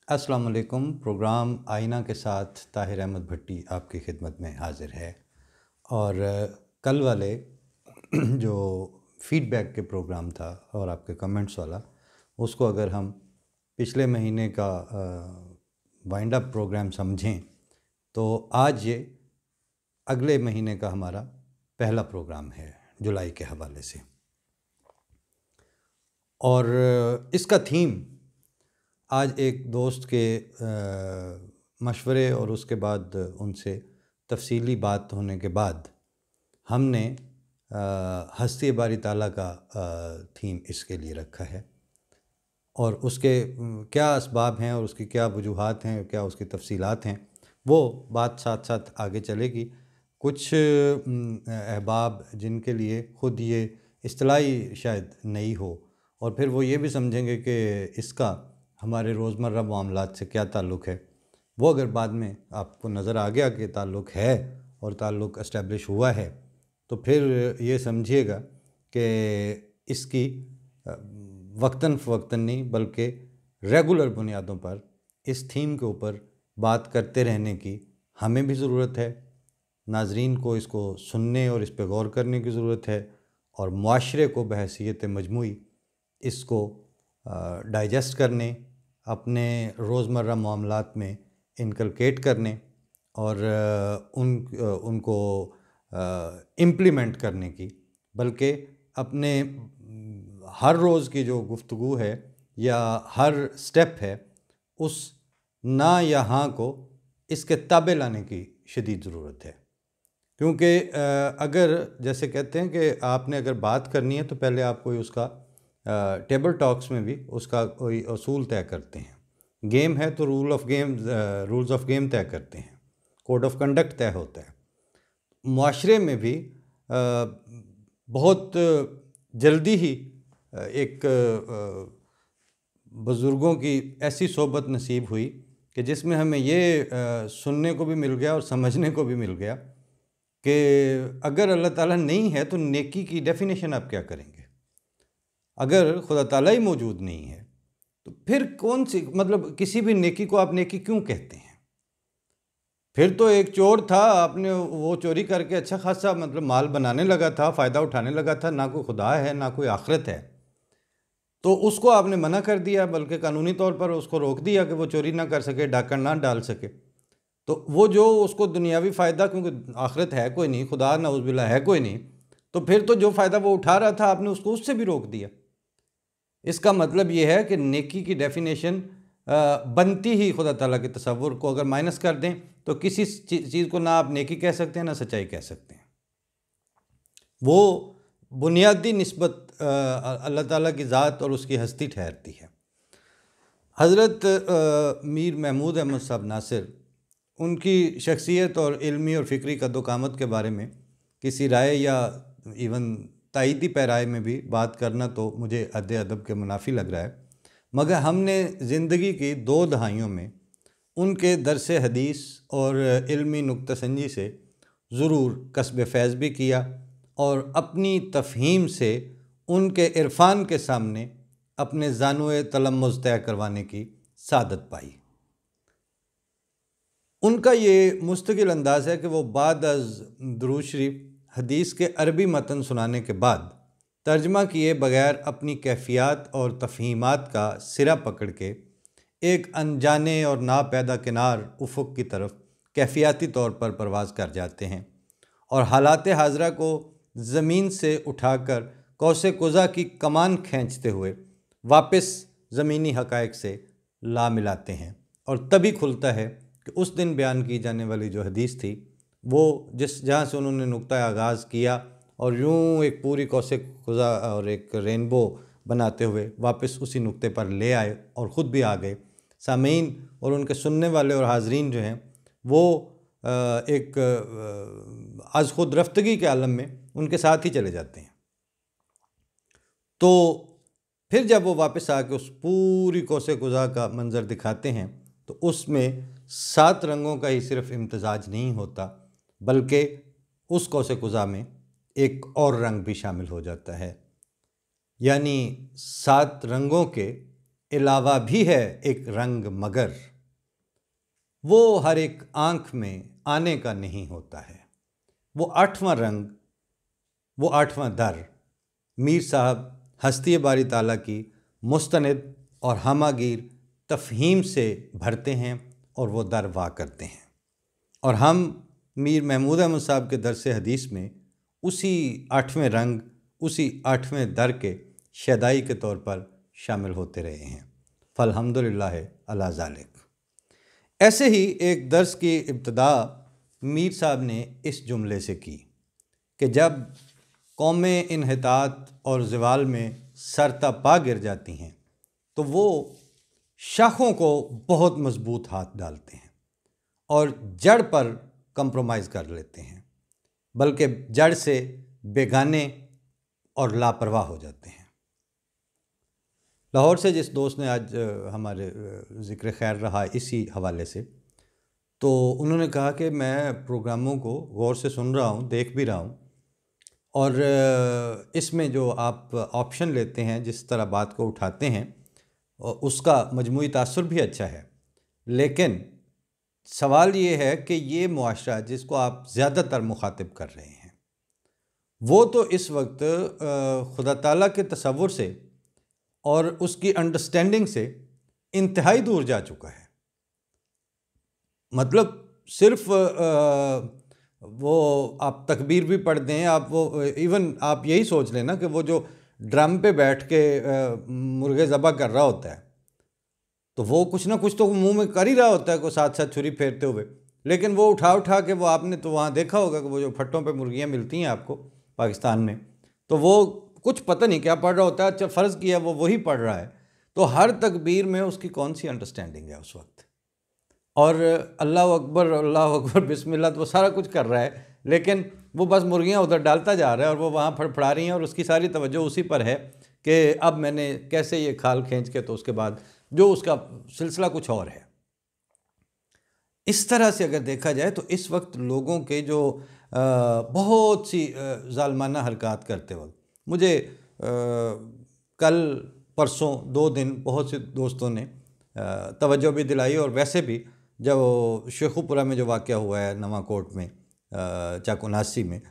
अस्सलाम वालेकुम। प्रोग्राम आईना के साथ ताहिर अहमद भट्टी आपकी खिदमत में हाज़िर है। और कल वाले जो फ़ीडबैक के प्रोग्राम था और आपके कमेंट्स वाला, उसको अगर हम पिछले महीने का वाइंड अप प्रोग्राम समझें तो आज ये अगले महीने का हमारा पहला प्रोग्राम है जुलाई के हवाले से। और इसका थीम आज एक दोस्त के मशवरे और उसके बाद उनसे तफसीली बात होने के बाद हमने हस्ती बारी ताला का थीम इसके लिए रखा है। और उसके क्या असबाब हैं और उसकी क्या वजूहात हैं, क्या उसकी तफसीलात हैं, वो बात साथ साथ आगे चलेगी। कुछ अहबाब जिनके लिए ख़ुद ये इस्तिलाही शायद नई हो और फिर वो ये भी समझेंगे कि इसका हमारे रोज़मर्रा मामलात से क्या ताल्लुक़ है, वो अगर बाद में आपको नज़र आ गया कि ताल्लुक़ है और ताल्लुक़ इस्टेब्लिश हुआ है, तो फिर ये समझिएगा कि इसकी वक्तन फ़वक्तन नहीं बल्कि रेगुलर बुनियादों पर इस थीम के ऊपर बात करते रहने की हमें भी ज़रूरत है। नाज़रीन को इसको सुनने और इस पर गौर करने की ज़रूरत है और मुआशरे को बहैसियत मजमूई इसको डाइजेस्ट करने, अपने रोज़मर्रा मामलात में इनकलकेट करने और उनको इम्प्लीमेंट करने की, बल्कि अपने हर रोज़ की जो गुफ्तगू है या हर स्टेप है उस ना या हाँ को इसके ताबे लाने की शदीद ज़रूरत है। क्योंकि अगर जैसे कहते हैं कि आपने अगर बात करनी है तो पहले आप कोई उसका टेबल टॉक्स में भी उसका कोई असूल तय करते हैं। गेम है तो रूल्स ऑफ गेम तय करते हैं, कोड ऑफ कंडक्ट तय होता है। मुआशरे में भी बहुत जल्दी ही एक बुज़ुर्गों की ऐसी सोबत नसीब हुई कि जिसमें हमें ये सुनने को भी मिल गया और समझने को भी मिल गया कि अगर अल्लाह ताला नहीं है तो नेकी की डेफिनेशन आप क्या करेंगे। अगर खुदा ताला ही मौजूद नहीं है तो फिर कौन सी, मतलब किसी भी नेकी को आप नेकी क्यों कहते हैं। फिर तो एक चोर था, आपने वो चोरी करके अच्छा खासा मतलब माल बनाने लगा था, फ़ायदा उठाने लगा था, ना कोई खुदा है ना कोई आखिरत है, तो उसको आपने मना कर दिया, बल्कि कानूनी तौर पर उसको रोक दिया कि वो चोरी ना कर सके, डाका ना डाल सके। तो वो जो उसको दुनियावी फ़ायदा, क्योंकि आखिरत है कोई नहीं, खुदा नऊज़ुबिल्लाह है कोई नहीं, तो फिर तो जो फ़ायदा वो उठा रहा था आपने उसको उससे भी रोक दिया। इसका मतलब ये है कि नेकी की डेफिनेशन बनती ही खुदा ताला के तसव्वुर को अगर माइनस कर दें तो किसी चीज़ को ना आप नेकी कह सकते हैं ना सच्चाई कह सकते हैं। वो बुनियादी निस्बत अल्लाह ताला की ज़ात और उसकी हस्ती ठहरती है। हज़रत मीर महमूद अहमद साहब नासिर, उनकी शख्सियत और इल्मी और फ़िक्री कद्दो-क़ामत के बारे में किसी राय या इवन तायीदी पैराए में भी बात करना तो मुझे अद्दे अदब के मुनाफी लग रहा है, मगर हमने ज़िंदगी की 2 दहाइयों में उनके दरस हदीस और इल्मी नुक्ता-संजी से ज़रूर कसब फैज़ भी किया और अपनी तफ़हीम से उनके इरफ़ान के सामने अपने ज़ानुए तलम्मुज़ तय करवाने की सादत पाई। उनका ये मुस्तकिल अंदाज़ है कि वो बाद अज़ दुरूद शरीफ हदीस के अरबी मतन सुनाने के बाद तर्जमा किए बगैर अपनी कैफ़ियत और तफ़हीमात का सिरा पकड़ के एक अनजाने और नापैदा किनार उफ़ुक़ की तरफ कैफ़ियती तौर पर परवाज़ कर जाते हैं और हालात हाज़िरा को ज़मीन से उठाकर कौसे कुज़ा की कमान खींचते हुए वापस ज़मीनी हक़ाइक़ से ला मिलाते हैं। और तभी खुलता है कि उस दिन बयान की जाने वाली जो हदीस थी वो जहाँ से उन्होंने नुक्ता आगाज़ किया और यूँ एक पूरी कौसे कुज़ा और एक रेनबो बनाते हुए वापस उसी नुक्ते पर ले आए और ख़ुद भी आ गए। सामीन और उनके सुनने वाले और हाज़रीन जो हैं वो एक आज ख़ुद रफ्तगी के आलम में उनके साथ ही चले जाते हैं। तो फिर जब वो वापस आके उस पूरी कौसे कुज़ा का मंज़र दिखाते हैं तो उसमें 7 रंगों का ही सिर्फ़ इम्तिज़ाज नहीं होता, बल्कि उस कौसे कुज़ा में एक और रंग भी शामिल हो जाता है। यानी 7 रंगों के अलावा भी है एक रंग, मगर वो हर एक आँख में आने का नहीं होता है। वो आठवां रंग, वो आठवां दर मीर साहब हस्ती बारी ताला की मुस्तनिद और हमागीर तफ़हीम से भरते हैं और वो दर वाह करते हैं। और हम मीर महमूद अहमद साहब के दरस हदीस में उसी आठवें रंग, उसी आठवें दर के शदाई के तौर पर शामिल होते रहे हैं। फ़ल्हम्दुलिल्लाह अला ज़ालिक। ऐसे ही एक दर्स की इब्तिदा मीर साहब ने इस जुमले से की कि जब कौमें इन्हितात और ज़वाल में सरता पा गिर जाती हैं तो वो शाखों को बहुत मजबूत हाथ डालते हैं और जड़ पर कंप्रोमाइज़ कर लेते हैं, बल्कि जड़ से बेगाने और लापरवाह हो जाते हैं। लाहौर से जिस दोस्त ने आज हमारे ज़िक्र खैर रहा इसी हवाले से, तो उन्होंने कहा कि मैं प्रोग्रामों को गौर से सुन रहा हूँ, देख भी रहा हूँ, और इसमें जो आप ऑप्शन लेते हैं, जिस तरह बात को उठाते हैं, उसका मजमूई तासुर भी अच्छा है, लेकिन सवाल ये है कि ये मुआशरा जिसको आप ज़्यादातर मुखातिब कर रहे हैं, वो तो इस वक्त खुदा ताला के तसव्वुर से और उसकी अंडरस्टैंडिंग से इंतहाई दूर जा चुका है। मतलब सिर्फ वो आप तकबीर भी पढ़ दें, आप वो इवन आप यही सोच लें ना कि वो जो ड्रम पे बैठ के मुर्गे ज़बह कर रहा होता है, तो वो कुछ ना कुछ तो मुंह में कर ही रहा होता है, को साथ साथ छुरी फेरते हुए, लेकिन वो उठा के वो आपने तो वहाँ देखा होगा कि वो जो फट्टों पे मुर्गियाँ मिलती हैं आपको पाकिस्तान में, तो वो कुछ पता नहीं क्या पढ़ रहा होता है। अच्छा, फ़र्ज़ किया वो वही पढ़ रहा है, तो हर तकबीर में उसकी कौन सी अंडरस्टैंडिंग है उस वक्त, और अल्लाह अकबर बिस्मिल्लाह तो वो सारा कुछ कर रहा है, लेकिन वो बस मुर्गियाँ उधर डालता जा रहा है और वो वहाँ फड़फड़ा रही हैं और उसकी सारी तवज्जो उसी पर है कि अब मैंने कैसे ये खाल खींच के, तो उसके बाद जो उसका सिलसिला कुछ और है। इस तरह से अगर देखा जाए तो इस वक्त लोगों के जो बहुत सी ज़ालमाना हरकत करते वक्त, मुझे कल परसों 2 दिन बहुत से दोस्तों ने तवज्जो भी दिलाई, और वैसे भी जब शेखुपुरा में जो वाक़या हुआ है नवाकोट में चाकुनासी में,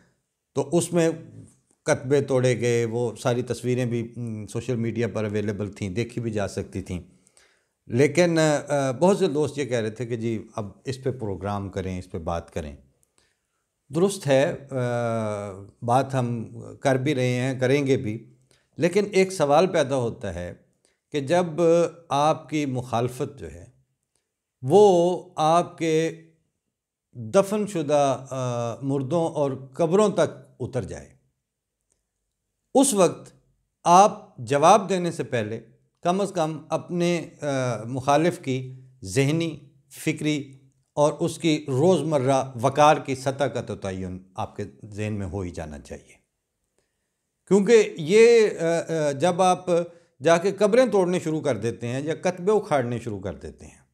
तो उसमें कतबे तोड़े गए, वो सारी तस्वीरें भी सोशल मीडिया पर अवेलेबल थीं, देखी भी जा सकती थीं, लेकिन बहुत से दोस्त ये कह रहे थे कि जी अब इस पे प्रोग्राम करें, इस पे बात करें। दुरुस्त है, बात हम कर भी रहे हैं, करेंगे भी, लेकिन एक सवाल पैदा होता है कि जब आपकी मुखालफत जो है वो आपके दफनशुदा मुर्दों और कब्रों तक उतर जाए, उस वक्त आप जवाब देने से पहले कम अज़ कम अपने मुखालिफ की ज़हनी, फ़िक्री और उसकी रोज़मर्रा वक़ार की सतह का तयन आपके ज़हन में हो ही जाना चाहिए। क्योंकि ये जब आप जाके कब्रें तोड़ने शुरू कर देते हैं या कतबे उखाड़ने शुरू कर देते हैं,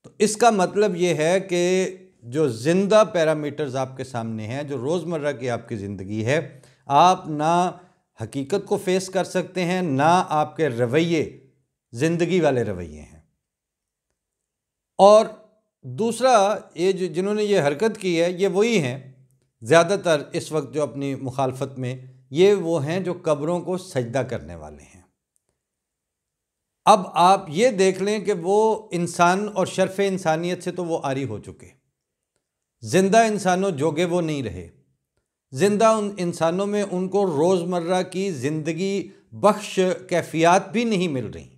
तो इसका मतलब ये है कि जो ज़िंदा पैरामीटर्स आपके सामने हैं, जो रोज़मर्रा की आपकी ज़िंदगी है, आप ना हकीकत को फेस कर सकते हैं, ना आपके रवैये ज़िंदगी वाले रवैये हैं। और दूसरा, ये जिन्होंने ये हरकत की है, ये वही हैं ज़्यादातर इस वक्त जो अपनी मुखालफत में, ये वो हैं जो कब्रों को सजदा करने वाले हैं। अब आप ये देख लें कि वो इंसान और शर्फ़ इंसानियत से तो वो आरी हो चुके, ज़िंदा इंसानों जोगे वो नहीं रहे। ज़िंदा उन इंसानों में उनको रोज़मर्रा की ज़िंदगी बख्श कैफियत भी नहीं मिल रही।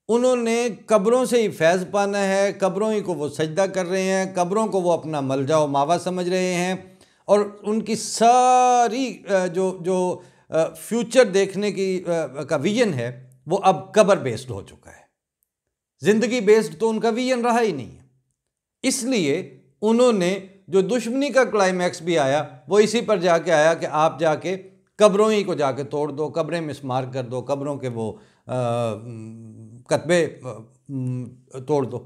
उन्होंने कब्रों से ही फैज़ पाना है, कब्रों ही को वो सजदा कर रहे हैं, कब्रों को वो अपना मलजा व मावा समझ रहे हैं, और उनकी सारी जो फ्यूचर देखने की का विजन है वो अब कब्र बेस्ड हो चुका है। ज़िंदगी बेस्ड तो उनका विजन रहा ही नहीं है। इसलिए उन्होंने जो दुश्मनी का क्लाइमैक्स भी आया वो इसी पर जाके आया कि आप जाके कब्रों ही को जाके तोड़ दो, कब्रें मिसमार कर दो, कब्रों के वो कतबे तोड़ दो।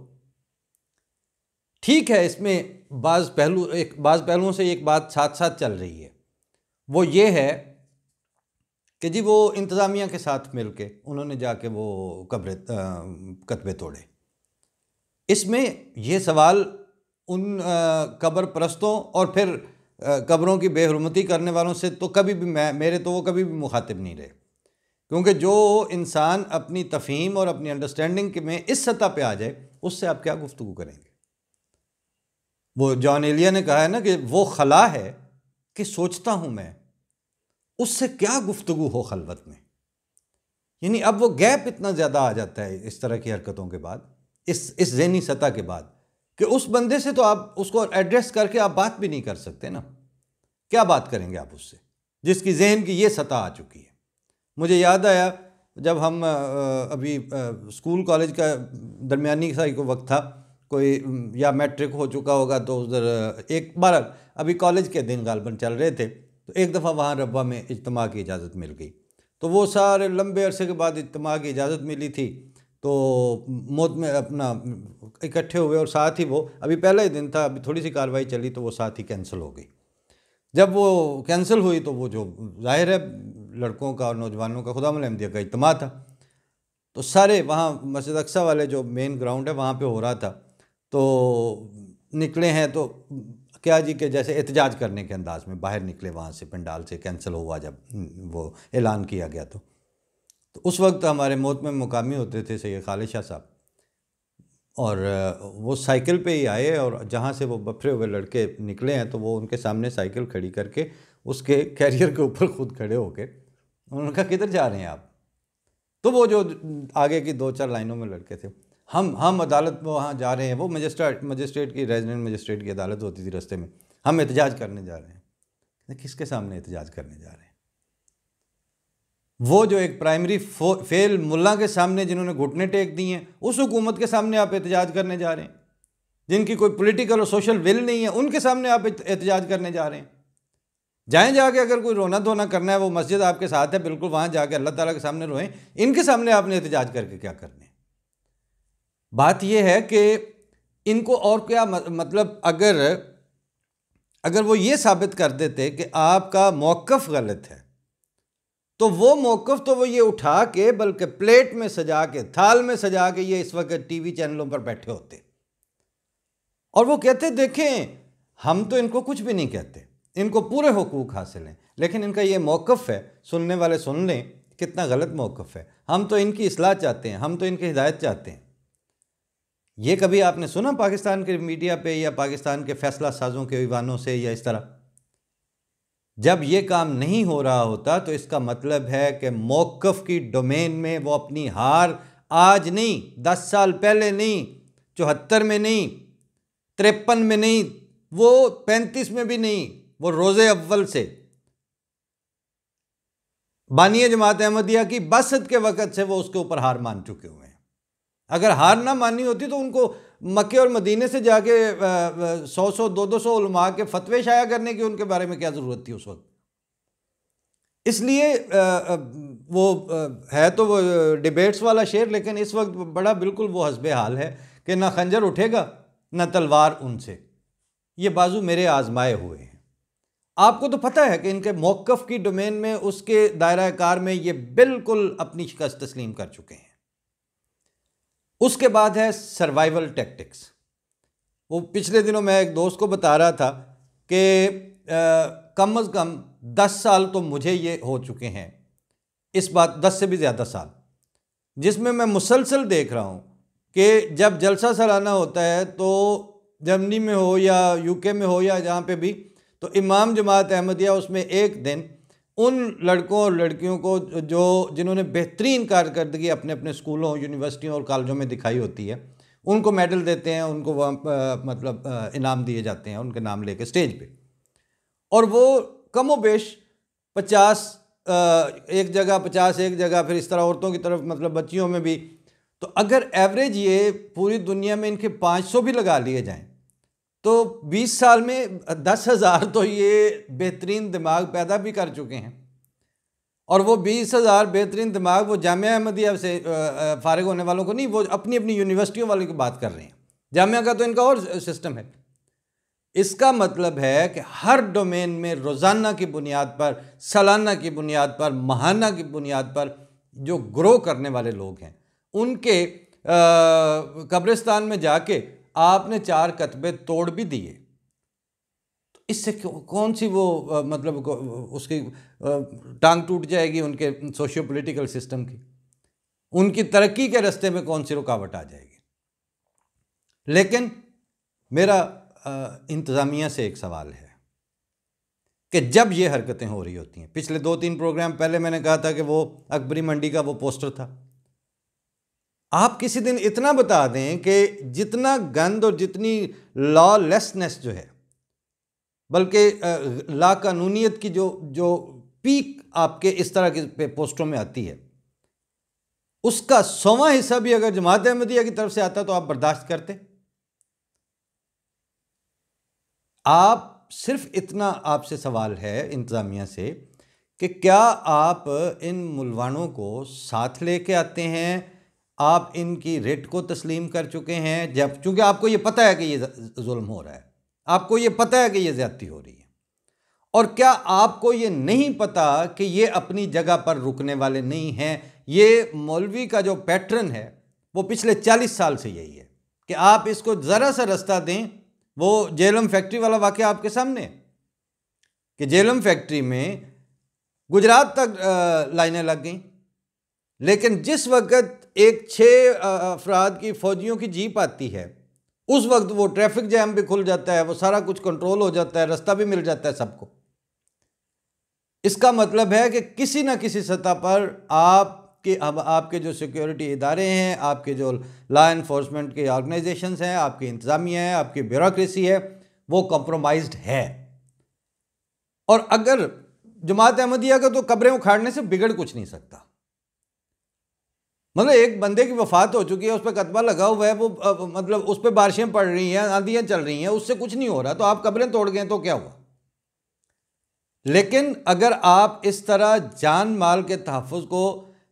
ठीक है, इसमें बाज़ पहलुओं से एक बात साथ साथ चल रही है, वो ये है कि जी वो इंतज़ामिया के साथ मिल के उन्होंने जाके वो कतबे तोड़े। इसमें ये सवाल उन कब्र परस्तों और फिर कब्रों की बेहुरमती करने वालों से तो कभी भी मेरे तो वो कभी भी मुखातिब नहीं रहे, क्योंकि जो इंसान अपनी तफ़हीम और अपनी अंडरस्टैंडिंग में इस सतह पे आ जाए, उससे आप क्या गुफ्तगू करेंगे। वो जॉन एलिया ने कहा है ना कि वो खला है कि सोचता हूँ मैं, उससे क्या गुफ्तगू हो खलवत में। यानी अब वो गैप इतना ज़्यादा आ जाता है इस तरह की हरकतों के बाद, इस ज़हनी सतह के बाद, कि उस बंदे से तो आप उसको एड्रेस करके आप बात भी नहीं कर सकते ना। क्या बात करेंगे आप उससे जिसकी जहन की ये सतह आ चुकी है। मुझे याद आया जब हम अभी स्कूल कॉलेज का दरमियानी सा को वक्त था, कोई या मैट्रिक हो चुका होगा, तो उधर एक बार अभी कॉलेज के दिन गालबन चल रहे थे, तो एक दफ़ा वहाँ रब्बा में इज्तिमा की इजाज़त मिल गई। तो वो सारे लंबे अरसे के बाद इज्तिमा की इजाज़त मिली थी, तो मौत में अपना इकट्ठे हुए, और साथ ही वो अभी पहला ही दिन था, अभी थोड़ी सी कार्रवाई चली तो वो साथ ही कैंसिल हो गई। जब वो कैंसिल हुई तो वो जो जाहिर है लड़कों का और नौजवानों का खुदामुल अहमदिया का इज्तिमा था, तो सारे वहाँ मस्जिद अक्सा वाले जो मेन ग्राउंड है वहाँ पे हो रहा था, तो निकले हैं तो क्या जी के जैसे एहतजाज करने के अंदाज में बाहर निकले वहाँ से, पंडाल से कैंसिल हुआ जब वो ऐलान किया गया। तो उस वक्त हमारे मौत में मुकामी होते थे सैयद खालिद शाह साहब, और वो साइकिल पे ही आए, और जहाँ से वो बफरे हुए लड़के निकले हैं तो वो उनके सामने साइकिल खड़ी करके उसके कैरियर के ऊपर खुद खड़े होके उन्होंने कहा किधर जा रहे हैं आप। तो वो जो आगे की 2-4 लाइनों में लड़के थे, हम अदालत में वहाँ जा रहे हैं, वो मजिस्ट्रेट की रेजिडेंट मजिस्ट्रेट की अदालत होती थी रास्ते में, हम एहतजाज करने जा रहे हैं। किसके सामने एहतजाज करने जा रहे हैं? वो जो एक प्राइमरी फेल मुल्ला के सामने जिन्होंने घुटने टेक दिए हैं, उस हुकूमत के सामने आप एहतजाज करने जा रहे हैं। जिनकी कोई पॉलिटिकल और सोशल विल नहीं है, उनके सामने आप एहतजाज करने जा रहे हैं। जाके अगर कोई रोना धोना करना है, वो मस्जिद आपके साथ है, बिल्कुल वहाँ जाके अल्लाह ताला के सामने रोएं। इनके सामने आपने एहतजाज करके क्या करने। बात यह है कि इनको और क्या मतलब, अगर वो ये साबित कर देते कि आपका मौक़िफ़ गलत है, तो वो मौक़िफ़ तो वो ये उठा के बल्कि प्लेट में सजा के, थाल में सजा के ये इस वक्त टीवी चैनलों पर बैठे होते और वो कहते देखें हम तो इनको कुछ भी नहीं कहते, इनको पूरे हुकूक हासिल हैं, लेकिन इनका ये मौक़िफ़ है, सुनने वाले सुन लें कितना गलत मौक़िफ़ है। हम तो इनकी इस्लाह चाहते हैं, हम तो इनकी हिदायत चाहते हैं। ये कभी आपने सुना पाकिस्तान के मीडिया पे या पाकिस्तान के फैसला साजों के ईवानों से या इस तरह? जब ये काम नहीं हो रहा होता तो इसका मतलब है कि मौक़िफ़ की डोमेन में वो अपनी हार आज नहीं, 10 साल पहले नहीं, 74 में नहीं, 53 में नहीं, वो 35 में भी नहीं, वो रोज़े अव्वल से बानिया जमात अहमदिया की बसत के वक़्त से वो उसके ऊपर हार मान चुके हुए हैं। अगर हार ना माननी होती तो उनको मक्के और मदीने से जाके 100-100 200 उलमा के फतवे शाया करने की उनके बारे में क्या ज़रूरत थी उस वक्त। इसलिए वो है तो वो डिबेट्स वाला शेर, लेकिन इस वक्त बड़ा बिल्कुल वो हस्बे हाल है कि ना खंजर उठेगा ना तलवार उनसे, ये बाजू मेरे आजमाए हुए हैं। आपको तो पता है कि इनके मौक़िफ़ की डोमेन में, उसके दायरा कार में ये बिल्कुल अपनी शिकस्त तस्लीम कर चुके हैं। उसके बाद है सर्वाइवल टैक्टिक्स। वो पिछले दिनों मैं एक दोस्त को बता रहा था कि कम अज़ कम 10 साल तो मुझे ये हो चुके हैं, इस बात 10 से भी ज़्यादा साल, जिसमें मैं मुसलसल देख रहा हूँ कि जब जलसा सालाना होता है तो जर्मनी में हो या यूके में हो या जहाँ पे भी, तो इमाम जमात अहमदिया उसमें एक दिन उन लड़कों और लड़कियों को जिन्होंने बेहतरीन कारकर्दगी अपने अपने स्कूलों, यूनिवर्सिटियों और कॉलेजों में दिखाई होती है, उनको मेडल देते हैं, उनको मतलब इनाम दिए जाते हैं उनके नाम लेके स्टेज पे। और वो कमो बेश 50 एक जगह, 50 एक जगह, फिर इस तरह औरतों की तरफ मतलब बच्चियों में भी। तो अगर एवरेज ये पूरी दुनिया में इनके 500 भी लगा लिए जाएं तो 20 साल में 10,000 तो ये बेहतरीन दिमाग पैदा भी कर चुके हैं। और वो 20,000 बेहतरीन दिमाग वो जामिया अहमदिया से फारिग होने वालों को नहीं, वो अपनी अपनी यूनिवर्सिटियों वालों की बात कर रहे हैं। जामिया का तो इनका और सिस्टम है। इसका मतलब है कि हर डोमेन में रोज़ाना की बुनियाद पर, सालाना की बुनियाद पर, माहाना की बुनियाद पर जो ग्रो करने वाले लोग हैं, उनके कब्रिस्तान में जाके आपने 4 कतबे तोड़ भी दिए, तो इससे कौन सी वो मतलब उसकी टांग टूट जाएगी उनके सोशियो पॉलिटिकल सिस्टम की, उनकी तरक्की के रास्ते में कौन सी रुकावट आ जाएगी। लेकिन मेरा इंतज़ामिया से एक सवाल है कि जब ये हरकतें हो रही होती हैं, पिछले 2-3 प्रोग्राम पहले मैंने कहा था कि वो अकबरी मंडी का वो पोस्टर था, आप किसी दिन इतना बता दें कि जितना गंद और जितनी लॉलेसनेस जो है, बल्कि लाकानूनियत की जो पीक आपके इस तरह के पोस्टरों में आती है, उसका 100वां हिस्सा भी अगर जमात अहमदिया की तरफ से आता तो आप बर्दाश्त करते? आप सिर्फ इतना आपसे सवाल है इंतज़ामिया से कि क्या आप इन मुलवानों को साथ लेके आते हैं, आप इनकी रिट को तस्लीम कर चुके हैं, जब चूंकि आपको ये पता है कि ये जुल्म हो रहा है, आपको ये पता है कि ये ज़्यादती हो रही है, और क्या आपको ये नहीं पता कि ये अपनी जगह पर रुकने वाले नहीं हैं? ये मौलवी का जो पैटर्न है वो पिछले 40 साल से यही है कि आप इसको ज़रा सा रास्ता दें। वो जेलम फैक्ट्री वाला वाक़या आपके सामने कि जेलम फैक्ट्री में गुजरात तक लाइनें लग गई, लेकिन जिस वक्त एक 6 अफराद की फ़ौजियों की जीप आती है, उस वक्त वो ट्रैफिक जैम भी खुल जाता है, वो सारा कुछ कंट्रोल हो जाता है, रास्ता भी मिल जाता है सबको। इसका मतलब है कि किसी ना किसी सतह पर आपके जो सिक्योरिटी इदारे हैं, आपके जो लॉ इन्फोर्समेंट के ऑर्गेनाइजेशंस हैं, आपकी इंतज़ामिया है, आपकी ब्यूरोक्रेसी है, वो कॉम्प्रोमाइज्ड है। और अगर जमात अहमदिया का तो कब्रें उखाड़ने से बिगड़ कुछ नहीं सकता। मतलब एक बंदे की वफात हो चुकी है, उस पर कतबा लगा हुआ है, वो मतलब उस पर बारिशें पड़ रही हैं, आंधियाँ चल रही हैं, उससे कुछ नहीं हो रहा, तो आप कब्रें तोड़ गए तो क्या हुआ? लेकिन अगर आप इस तरह जान माल के तहफ़्फ़ुज़ को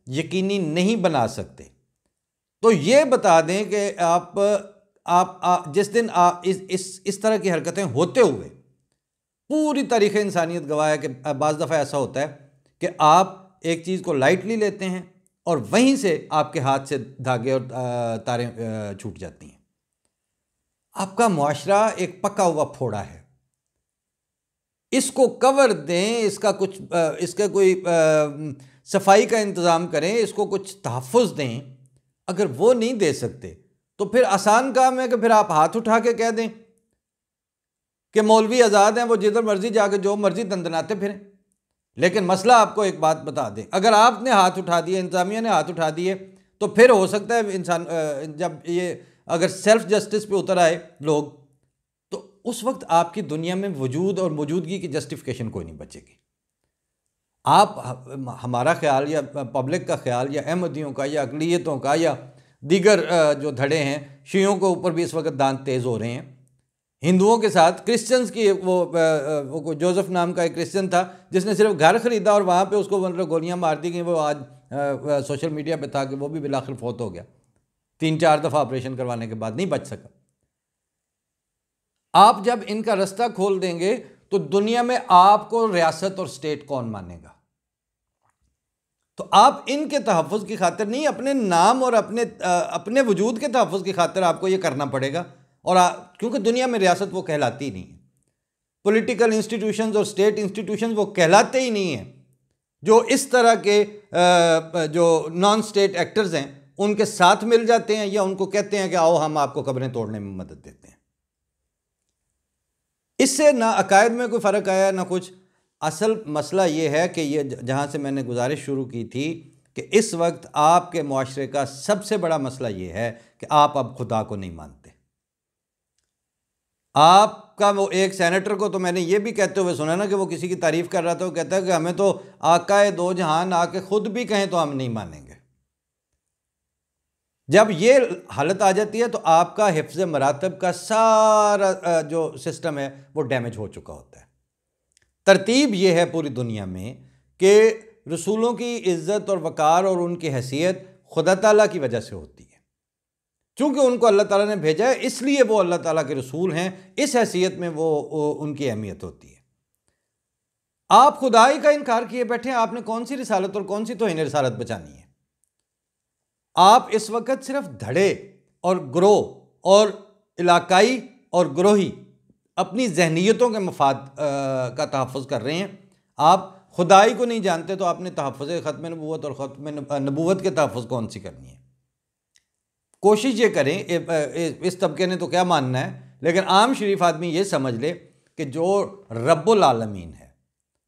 यकीनी नहीं बना सकते, तो ये बता दें कि आप जिस दिन आप इस तरह की हरकतें होते हुए, पूरी तारीख़ इंसानियत गवाह है कि बाज़ दफ़ा ऐसा होता है कि आप एक चीज़ को लाइटली लेते हैं और वहीं से आपके हाथ से धागे और तारें छूट जाती हैं। आपका मुआशरा एक पका हुआ फोड़ा है, इसको कवर दें, इसका कोई सफाई का इंतज़ाम करें, इसको कुछ तहफ़्फ़ुज़ दें। अगर वो नहीं दे सकते तो फिर आसान काम है कि फिर आप हाथ उठा के कह दें कि मौलवी आज़ाद हैं, वो जिधर मर्जी जाके जो मर्जी दंदनाते फिरें। लेकिन मसला आपको एक बात बता दें, अगर आपने हाथ उठा दिए, इंतज़ामिया ने हाथ उठा दिए, तो फिर हो सकता है इंसान जब ये अगर सेल्फ जस्टिस पे उतर आए लोग, तो उस वक्त आपकी दुनिया में वजूद और मौजूदगी की जस्टिफिकेशन कोई नहीं बचेगी। आप हमारा ख्याल या पब्लिक का ख्याल या अहमदियों का या अक़लियतों का या दीगर जो धड़े हैं, शियों के ऊपर भी इस वक्त दांत तेज़ हो रहे हैं। हिंदुओं के साथ क्रिश्चियंस की वो जोसेफ नाम का एक क्रिश्चियन था जिसने सिर्फ घर ख़रीदा और वहाँ पे उसको मतलब गोलियाँ मार दी गई। वो आज सोशल मीडिया पे था कि वो भी बिलाखिर फौत हो गया, 3-4 दफ़ा ऑपरेशन करवाने के बाद नहीं बच सका। आप जब इनका रास्ता खोल देंगे तो दुनिया में आपको रियासत और स्टेट कौन मानेगा? तो आप इनके तहफ़्फ़ुज़ की खातिर नहीं, अपने नाम और अपने वजूद के तहफ़्फ़ुज़ की खातिर आपको ये करना पड़ेगा। और क्योंकि दुनिया में रियासत वो कहलाती ही नहीं है, पॉलिटिकल इंस्टीट्यूशंस और स्टेट इंस्टीट्यूशंस वो कहलाते ही नहीं हैं। जो इस तरह के जो नॉन स्टेट एक्टर्स हैं उनके साथ मिल जाते हैं या उनको कहते हैं कि आओ हम आपको कब्रें तोड़ने में मदद देते हैं। इससे ना अकायद में कोई फ़र्क आया ना कुछ। असल मसला ये है कि ये जहाँ से मैंने गुजारिश शुरू की थी कि इस वक्त आपके मुआशरे का सबसे बड़ा मसला ये है कि आप अब खुदा को नहीं मानते। आपका वो एक सेनेटर को तो मैंने ये भी कहते हुए सुना ना कि वो किसी की तारीफ़ कर रहा था, वो कहता है कि हमें तो आकाए दो जहान आके खुद भी कहें तो हम नहीं मानेंगे। जब ये हालत आ जाती है तो आपका हिफ्ज़ मरातब का सारा जो सिस्टम है वो डैमेज हो चुका होता है। तरतीब ये है पूरी दुनिया में कि रसूलों की इज़्ज़त और वक़ार और उनकी हैसियत खुदा ताला की वजह से होती है। चूँकि उनको अल्लाह ताला ने भेजा है इसलिए वो अल्लाह ताला के रसूल हैं, इस हैसियत में वो उनकी अहमियत होती है। आप खुदाई का इनकार किए बैठे हैं, आपने कौन सी रिसालत और कौन सी तौहीन रिसालत बचानी है? आप इस वक्त सिर्फ धड़े और ग्रोह और इलाकाई और ग्रोही अपनी जहनीतों के मफाद का तहफ़्फ़ुज़ कर रहे हैं। आप खुदाई को नहीं जानते तो आपने तहफ़्फ़ुज़ ख़त्म नबूवत और ख़त्म नबूवत के तहफ़्फ़ुज़ कौन सी करनी है? कोशिश ये करें, इस तबके ने तो क्या मानना है, लेकिन आम शरीफ आदमी ये समझ ले कि जो रब्बुल आलमीन है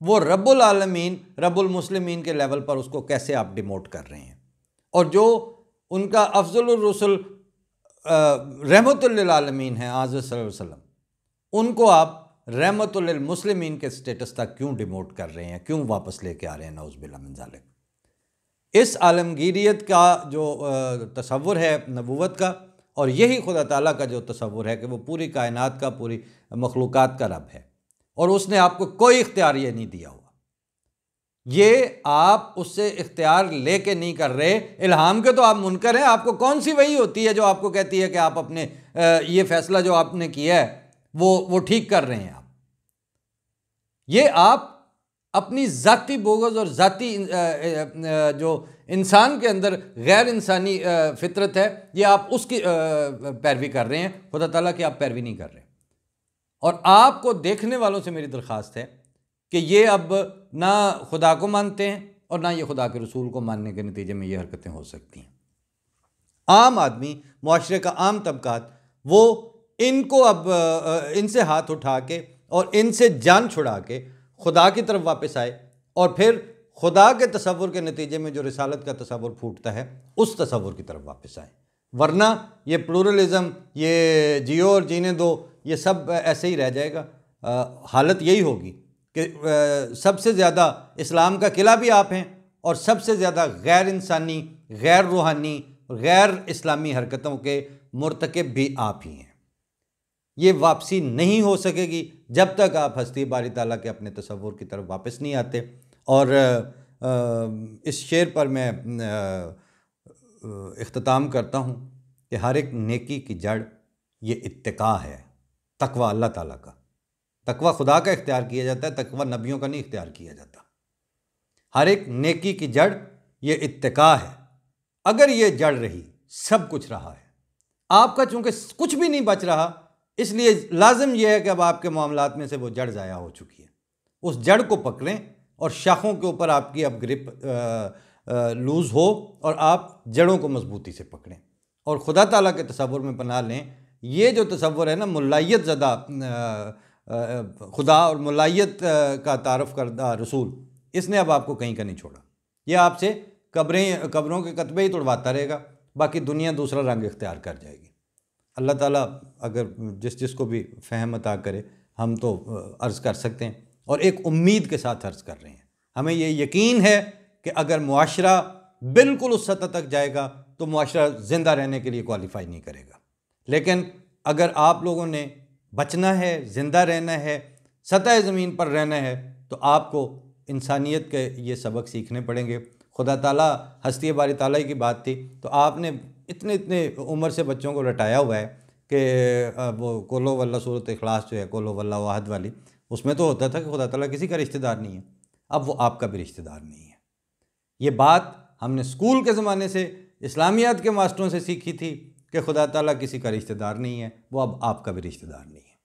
वो रब्बुल आलमीन रब्बुल मुस्लिमीन के लेवल पर उसको कैसे आप डिमोट कर रहे हैं, और जो उनका अफ़ज़लुर रसूल रहमतुल लिल आलमीन है आज़ सल्लल्लाहु अलैहि वसल्लम, उनको आप रहमतुल लिल मुस्लिमीन के स्टेटस तक क्यों डिमोट कर रहे हैं, क्यों वापस लेके आ रहे हैं? नऊज़ बिल्लाह मिन ज़ालिक। इस आलमगीरियत का जो तसव्वुर है नबूवत का, और यही खुदा ताला का जो तसव्वुर है कि वो पूरी कायनात का, पूरी मखलूक़ात का रब है और उसने आपको कोई इख्तियार ये नहीं दिया हुआ, ये आप उससे इख्तियार लेके नहीं कर रहे। इल्हाम के तो आप मुनकर हैं। आपको कौन सी वही होती है जो आपको कहती है कि आप अपने ये फ़ैसला जो आपने किया है वो ठीक कर रहे हैं? ये आप अपनी ज़ाती बोगज़ और ज़ाती जो इंसान के अंदर गैर इंसानी फितरत है, ये आप उसकी पैरवी कर रहे हैं, खुदा ताला की आप पैरवी नहीं कर रहे। और आपको देखने वालों से मेरी दरख्वास्त है कि ये अब ना खुदा को मानते हैं और ना ये खुदा के रसूल को मानने के नतीजे में ये हरकतें हो सकती हैं। आम आदमी, मुआशरे का आम तबकात, वो इनको अब इनसे हाथ उठा के और इनसे जान छुड़ा के खुदा की तरफ वापस आए और फिर खुदा के तसव्वुर के नतीजे में जो रिसालत का तसव्वुर फूटता है उस तसव्वुर की तरफ वापस आए। वरना ये प्लूरलिज़म, ये जियो और जीने दो, ये सब ऐसे ही रह जाएगा। हालत यही होगी कि सबसे ज़्यादा इस्लाम का किला भी आप हैं और सबसे ज़्यादा गैर इंसानी, गैर रूहानी, गैर इस्लामी हरकतों के मुर्तकिब भी आप ही हैं। ये वापसी नहीं हो सकेगी जब तक आप हस्ती बारी ताला के अपने तसव्वुर की तरफ वापस नहीं आते। और इस शेर पर मैं इख्तिताम करता हूँ कि हर एक नेकी की जड़ ये इत्तिका है, तकवा अल्लाह ताला का। तकवा खुदा का इख्तियार किया जाता है, तकवा नबियों का नहीं इख्तियार किया जाता। हर एक नेकी की जड़ ये इत्तिका है। अगर ये जड़ रही, सब कुछ रहा है। आपका चूँकि कुछ भी नहीं बच रहा, इसलिए लाजिम यह है कि अब आपके मामलात में से वो जड़ ज़ाया हो चुकी है। उस जड़ को पकड़ें और शाखों के ऊपर आपकी अब ग्रिप लूज़ हो और आप जड़ों को मजबूती से पकड़ें और खुदा ताला के तसव्वुर में पनाह लें। ये जो तसव्वुर है ना, मुल्लायत ज़दा खुदा और मुल्लायत का तारफ़ करदा रसूल, इसने अब आपको कहीं का नहीं छोड़ा। ये आपसे कब्रों के कतबे ही तोड़वाता रहेगा, बाकी दुनिया दूसरा रंग इख्तियार कर जाएगी। अल्लाह ताला अगर जिसको भी फ़हम अता करे, हम तो अर्ज़ कर सकते हैं और एक उम्मीद के साथ अर्ज़ कर रहे हैं। हमें ये यकीन है कि अगर मुआशरा बिल्कुल उस सतह तक जाएगा तो मुआशरा ज़िंदा रहने के लिए क्वालिफ़ाई नहीं करेगा। लेकिन अगर आप लोगों ने बचना है, ज़िंदा रहना है, सतह ज़मीन पर रहना है, तो आपको इंसानियत के ये सबक सीखने पड़ेंगे। खुदा ताला हस्ती बारी ताला की बात थी, तो आपने इतने उम्र से बच्चों को रटाया हुआ है कि वो कोलो वल्ला सूरत इखलास जो है, कोलो वल्ला वाहद वाली, उसमें तो होता था कि खुदा ताला किसी का रिश्तेदार नहीं है। अब वो आपका भी रिश्तेदार नहीं है। ये बात हमने स्कूल के ज़माने से इस्लामियात के मास्टरों से सीखी थी कि खुदा ताला किसी का रिश्तेदार नहीं है, वो अब आपका भी रिश्तेदार नहीं है।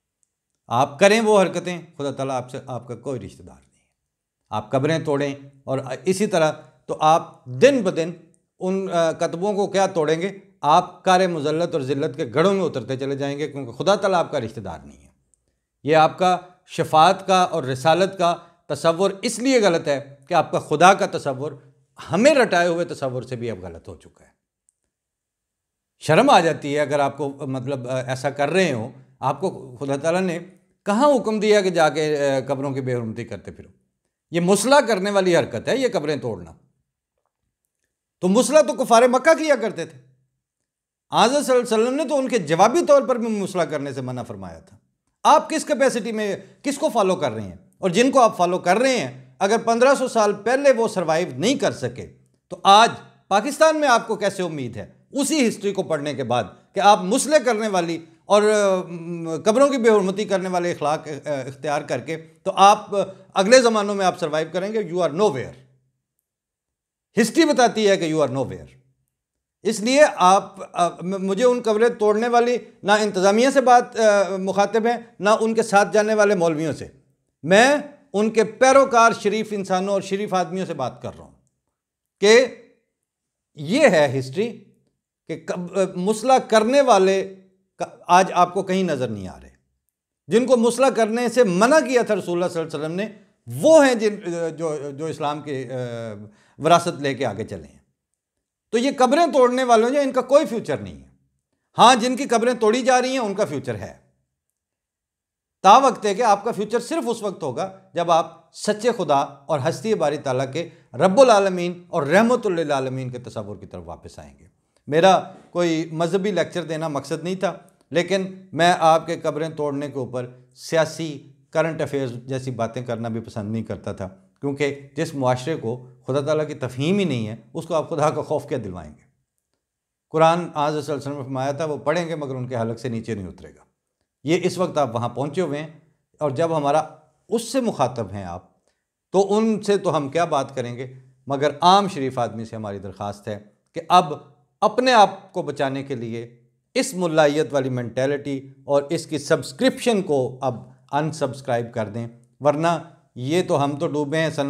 आप करें वो हरकतें, खुदा ताला आपसे, आपका कोई रिश्तेदार नहीं है। आप कब्रें तोड़ें और इसी तरह, तो आप दिन ब दिन उन कतबों को क्या तोड़ेंगे, आप कार मुज़ल्लत और ज़िल्लत के गढ़ों में उतरते चले जाएंगे, क्योंकि खुदा ताला आपका रिश्तेदार नहीं है। ये आपका शफात का और रिसालत का तसव्वुर इसलिए गलत है कि आपका खुदा का तसव्वुर हमें रटाए हुए तसव्वुर से भी अब गलत हो चुका है। शर्म आ जाती है अगर आपको मतलब ऐसा कर रहे हो। आपको खुदा ताला ने कहाँ हुक्म दिया कि जाके कब्रों की बेहुरमती करते फिरो? ये मुसला करने वाली हरकत है, ये कब्रें तोड़ना। तो मुसला तो कुफारे मक्का किया करते थे। आज़ सल्लल्लाहु अलैहि वसल्लम ने तो उनके जवाबी तौर पर भी मुसला करने से मना फरमाया था। आप किस कैपेसिटी में किसको फॉलो कर रहे हैं? और जिनको आप फॉलो कर रहे हैं, अगर 1500 साल पहले वो सरवाइव नहीं कर सके, तो आज पाकिस्तान में आपको कैसे उम्मीद है उसी हिस्ट्री को पढ़ने के बाद कि आप मुसले करने वाली और कब्रों की बेहुरमती करने वाले अखलाक इख्तियार करके तो आप अगले ज़मानों में आप सर्वाइव करेंगे। You are nowhere. History बताती है कि यू आर नो वेयर। इसलिए आप मुझे उन कब्रें तोड़ने वाली ना इंतज़ामिया से बात मुखातिब हैं, ना उनके साथ जाने वाले मौलवियों से। मैं उनके पैरोकार शरीफ इंसानों और शरीफ आदमियों से बात कर रहा हूँ कि ये है हिस्ट्री कि मुसला करने वाले आज आपको कहीं नज़र नहीं आ रहे। जिनको मुसला करने से मना किया था रसूलुल्लाह सल्लल्लाहु अलैहि वसल्लम ने, वो हैं जो इस्लाम के विरासत लेके आगे चले हैं। तो ये कब्रें तोड़ने वालों जो इनका कोई फ्यूचर नहीं है। हाँ, जिनकी कब्रें तोड़ी जा रही हैं उनका फ्यूचर है। तावक्त है कि आपका फ्यूचर सिर्फ उस वक्त होगा जब आप सच्चे खुदा और हस्ती बारी ताला के रब्बुल आलमीन और रहमतुल लिल आलमीन के तसव्वुर की तरफ वापस आएंगे। मेरा कोई मजहबी लेक्चर देना मकसद नहीं था, लेकिन मैं आपके कब्रें तोड़ने के ऊपर सियासी करंट अफेयर्स जैसी बातें करना भी पसंद नहीं करता था, क्योंकि जिस मुआशरे को खुदा ताला की तफहीम ही नहीं है उसको आप खुदा का खौफ क्या दिलवाएंगे। कुरान आज सल्लल्लाहु अलैहि वसल्लम ने फरमाया था वो पढ़ेंगे मगर उनके हलक से नीचे नहीं उतरेगा। ये इस वक्त आप वहाँ पहुँचे हुए हैं, और जब हमारा उससे मुखातब हैं आप, तो उनसे तो हम क्या बात करेंगे, मगर आम शरीफ आदमी से हमारी दरख्वास्त है कि अब अपने आप को बचाने के लिए इस मुल्लायत वाली मेंटेलिटी और इसकी सब्सक्रिप्शन को अब अनसब्सक्राइब कर दें, वरना ये तो हम तो डूबे हैं सन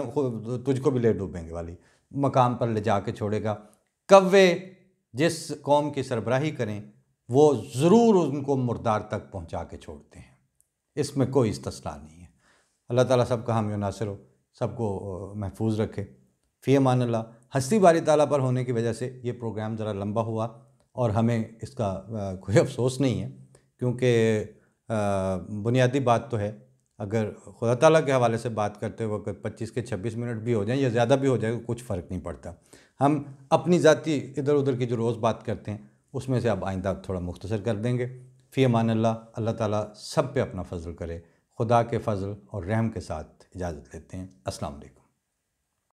तुझको भी ले डूबेंगे वाली मकाम पर ले जा के छोड़ेगा। कव्वे जिस कौम की सरबराही करें वो ज़रूर उनको मुर्दार तक पहुंचा के छोड़ते हैं, इसमें कोई इस्तिस्ना नहीं है। अल्लाह ताला सबका हामी व नासिर हो, सबको महफूज रखे। फ़ी अमान अल्लाह। हस्ती बारी ताला पर होने की वजह से ये प्रोग्राम ज़रा लंबा हुआ और हमें इसका कोई अफसोस नहीं है, क्योंकि बुनियादी बात तो है, अगर खुदा ताला के हवाले से बात करते वक्त 25 के 26 मिनट भी हो जाएं या ज़्यादा भी हो जाए कुछ फ़र्क नहीं पड़ता। हम अपनी ज़ाती इधर उधर की जो रोज़ बात करते हैं उसमें से अब आइंदा थोड़ा मुख्तसर कर देंगे। फ़ी अमान अल्लाह। अल्लाह ताला सब पे अपना फ़ज़ल करे। खुदा के फ़ज़ल और रहम के साथ इजाज़त लेते हैं। अस्सलाम वालेकुम।